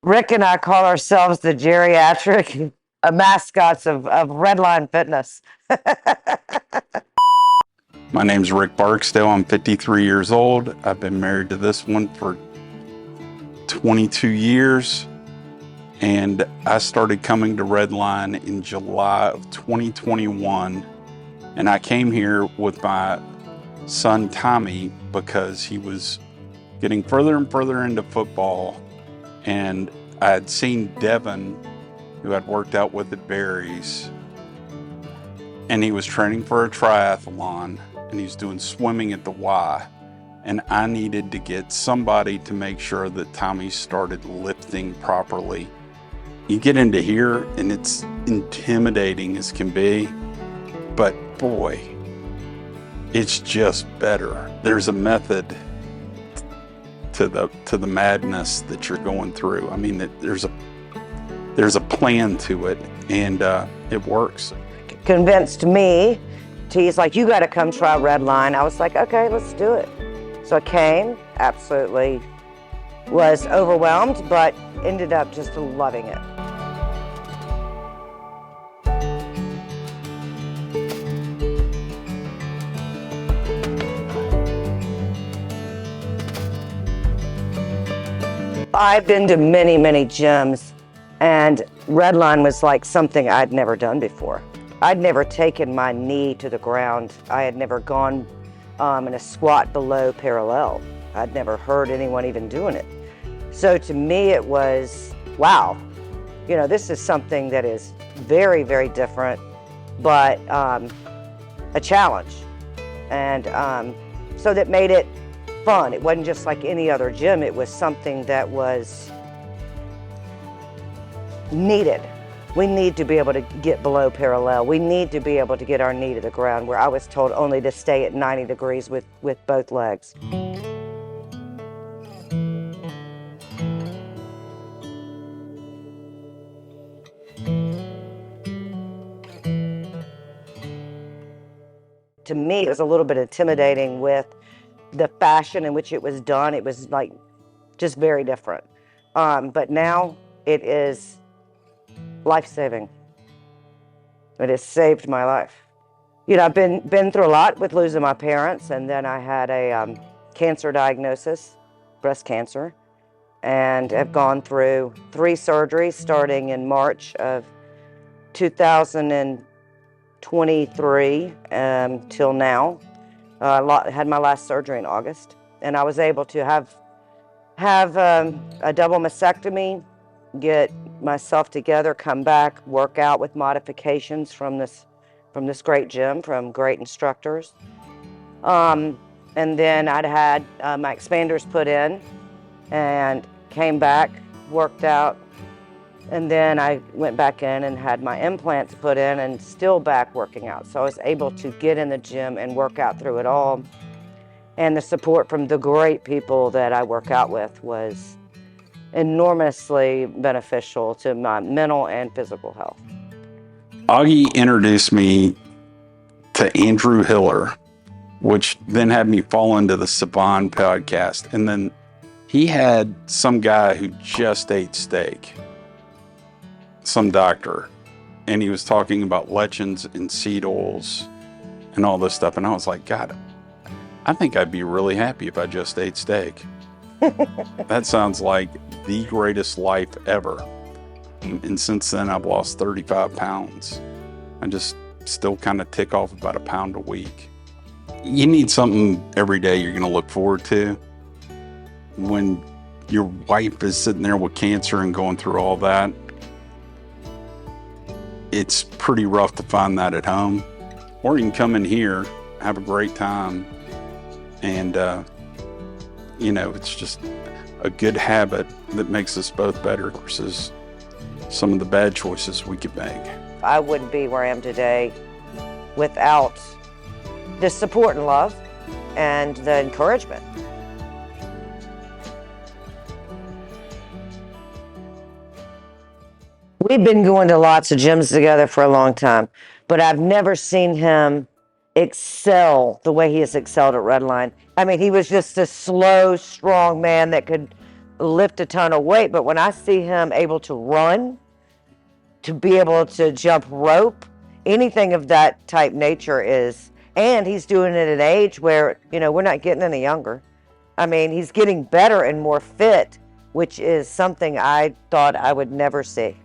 Rick and I call ourselves the geriatric mascots of Redline Fitness. My name's Rick Barksdale. I'm 53 years old. I've been married to this one for 22 years. And I started coming to Redline in July of 2021. And I came here with my son Tommy because he was getting further and further into football. And I had seen Devin, who I'd worked out with at Barry's, and he was training for a triathlon, and he's doing swimming at the Y. And I needed to get somebody to make sure that Tommy started lifting properly. You get into here and it's intimidating as can be, but boy, it's just better. There's a method to the madness that you're going through. I mean, there's a plan to it, and it works. Convinced me. He's like, you got to come try Redline. I was like, okay, let's do it. So I came, absolutely was overwhelmed, but ended up just loving it. I've been to many, many gyms, and Redline was like something I'd never done before. I'd never taken my knee to the ground. I had never gone in a squat below parallel. I'd never heard anyone even doing it. So to me, it was, wow, you know, this is something that is very, very different, but a challenge. And so that made it fun. It wasn't just like any other gym. It was something that was needed. We need to be able to get below parallel. We need to be able to get our knee to the ground, where I was told only to stay at 90 degrees with both legs. To me, it was a little bit intimidating with the fashion in which it was done. It was like just very different. But now it is life-saving. It has saved my life. You know, I've been through a lot with losing my parents, and then I had a cancer diagnosis, breast cancer, and have gone through 3 surgeries starting in March of 2023 till now. I had my last surgery in August, and I was able to have a double mastectomy, get myself together, come back, work out with modifications from this great gym, from great instructors. And then I'd had my expanders put in and came back, worked out, and then I went back in and had my implants put in and still back working out. So I was able to get in the gym and work out through it all. And the support from the great people that I work out with was enormously beneficial to my mental and physical health. Augie introduced me to Andrew Hiller, which then had me fall into the Saban podcast. And then he had some guy who just ate steak, some doctor, and he was talking about lectins and seed oils and all this stuff. And I was like, God, I think I'd be really happy if I just ate steak. That sounds like the greatest life ever. And since then, I've lost 35 pounds. I just still kind of tick off about a pound a week. You need something every day you're going to look forward to. When your wife is sitting there with cancer and going through all that, it's pretty rough to find that at home. Or you can come in here, have a great time, and you know, it's just a good habit that makes us both better versus some of the bad choices we could make. I wouldn't be where I am today without the support and love and the encouragement. We've been going to lots of gyms together for a long time, but I've never seen him excel the way he has excelled at Redline. I mean, he was just a slow, strong man that could lift a ton of weight, but when I see him able to run, to be able to jump rope, anything of that type nature is, and he's doing it at an age where, you know, we're not getting any younger. I mean, he's getting better and more fit, which is something I thought I would never see.